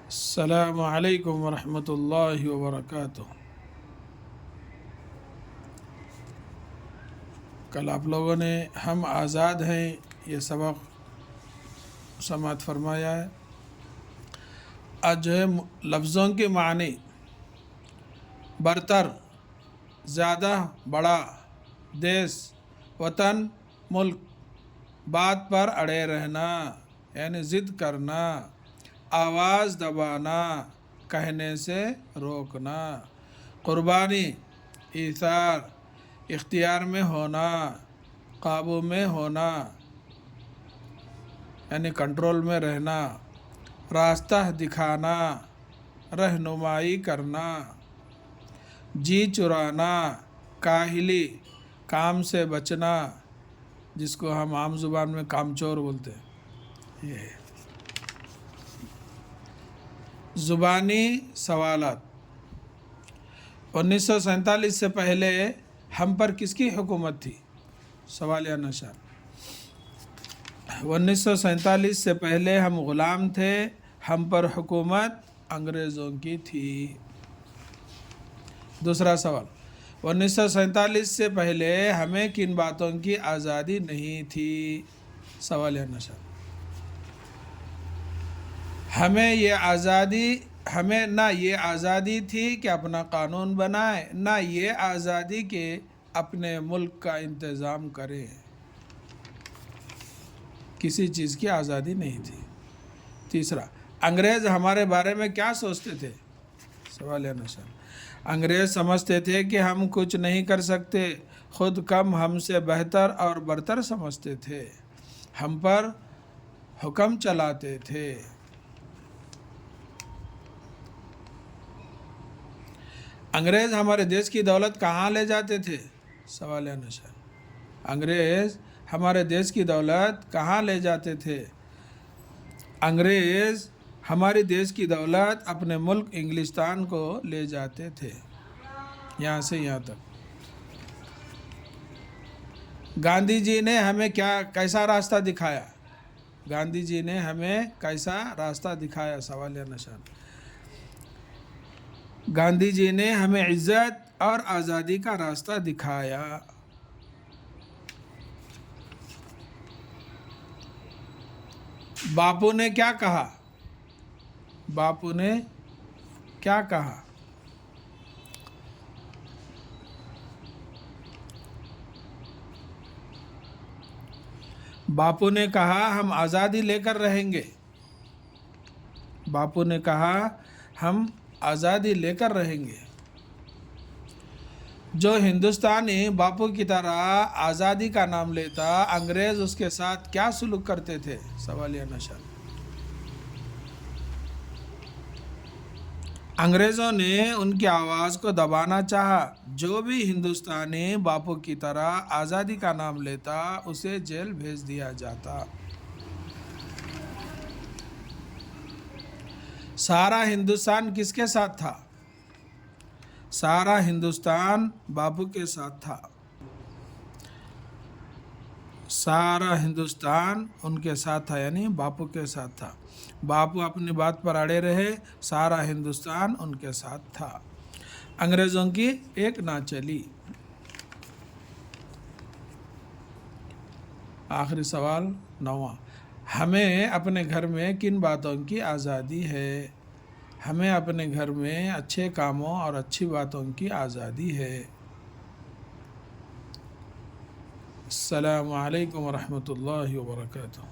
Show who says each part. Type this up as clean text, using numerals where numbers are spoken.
Speaker 1: السلام علیکم ورحمۃ اللہ وبرکاتہ۔ کل آپ لوگوں نے ہم آزاد ہیں یہ سبق سماعت فرمایا ہے۔ آج جو ہے لفظوں کے معنی برتر، زیادہ، بڑا، دیس، وطن، ملک، بات پر اڑے رہنا یعنی ضد کرنا، آواز دبانا، کہنے سے روکنا، قربانی، ایثار، اختیار میں ہونا، قابو میں ہونا یعنی کنٹرول میں رہنا، راستہ دکھانا، رہنمائی کرنا، جی چرانا، کاہلی، کام سے بچنا جس کو ہم عام زبان میں کام چور بولتے ہیں۔ یہ ہے زبانی سوالات۔ 1947 سے پہلے ہم پر کس کی حکومت تھی؟ سوالیہ نشان۔ 1947 سے پہلے ہم غلام تھے، ہم پر حکومت انگریزوں کی تھی۔ دوسرا سوال، 1947 سے پہلے ہمیں کن باتوں کی آزادی نہیں تھی؟ سوالیہ نشان۔ ہمیں نہ یہ آزادی تھی کہ اپنا قانون بنائیں، نہ یہ آزادی کہ اپنے ملک کا انتظام کریں۔ کسی چیز کی آزادی نہیں تھی۔ تیسرا، انگریز ہمارے بارے میں کیا سوچتے تھے؟ سوالیہ نشان۔ انگریز سمجھتے تھے کہ ہم کچھ نہیں کر سکتے، خود کم ہم سے بہتر اور برتر سمجھتے تھے، ہم پر حکم چلاتے تھے۔ انگریز ہمارے دیش کی دولت کہاں لے جاتے تھے؟ سوالیہ نشان۔ انگریز ہمارے دیش کی دولت کہاں لے جاتے تھے؟ انگریز ہمارے دیش کی دولت اپنے ملک انگلستان کو لے جاتے تھے، یہاں سے یہاں تک۔ گاندھی جی نے ہمیں کیسا راستہ دکھایا؟ گاندھی جی نے ہمیں کیسا راستہ دکھایا؟ سوالیہ نشان۔ گاندھی جی نے ہمیں عزت اور آزادی کا راستہ دکھایا۔ باپو نے کیا کہا؟ باپو نے کیا کہا؟ باپو نے کہا ہم آزادی لے کر رہیں گے۔ باپو نے کہا ہم آزادی لے کر رہیں گے۔ جو ہندوستانی باپو کی طرح آزادی کا نام لیتا، انگریز اس کے ساتھ کیا سلوک کرتے تھے؟ سوالیہ نشان۔ انگریزوں نے ان کی آواز کو دبانا چاہا۔ جو بھی ہندوستانی باپو کی طرح آزادی کا نام لیتا اسے جیل بھیج دیا جاتا۔ سارا ہندوستان کس کے ساتھ تھا؟ سارا ہندوستان باپو کے ساتھ تھا۔ سارا ہندوستان ان کے ساتھ تھا یعنی باپو کے ساتھ تھا۔ باپو اپنی بات پر اڑے رہے، سارا ہندوستان ان کے ساتھ تھا۔ انگریزوں کی ایک نہ چلی۔ آخری سوال 9واں، ہمیں اپنے گھر میں کن باتوں کی آزادی ہے؟ ہمیں اپنے گھر میں اچھے کاموں اور اچھی باتوں کی آزادی ہے۔ السلام علیکم ورحمۃ اللہ وبرکاتہ۔